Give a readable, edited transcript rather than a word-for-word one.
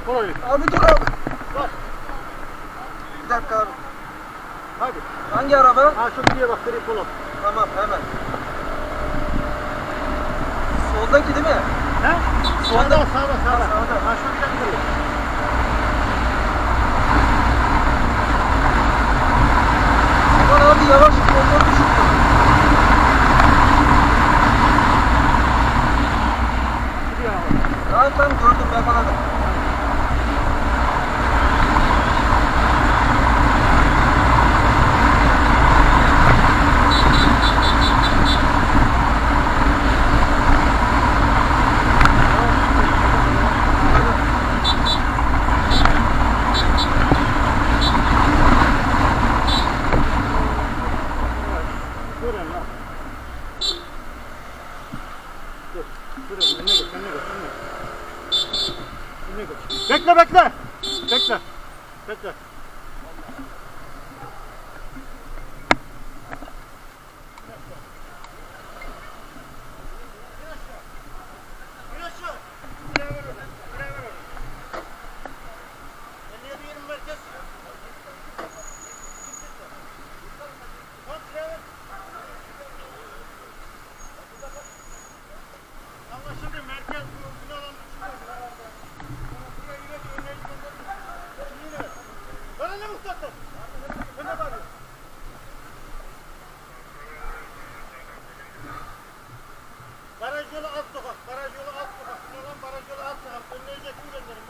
Kolay. Abi dur abi. Bak. Bir dakika abi. Hadi. Hangi araba? Ha şu gidiyor bak direkt kola. Tamam hemen. Soldaki değil mi? He? Solda. Sağda. Sağda. Ha şu gidiyor. Aman abi yavaş motor düşürüyor. Gidiyor abi. Tamam gördüm yakaladım. Bekle. Anlaşıldı, merkez bu alanın içinde. Bana ne muhtaçsın? Ben ne bağırıyorum? Baraj yolu alt sokak. Baraj yolu alt sokak. Baraj yolu alt sokak. Önleyecek mi gönderin?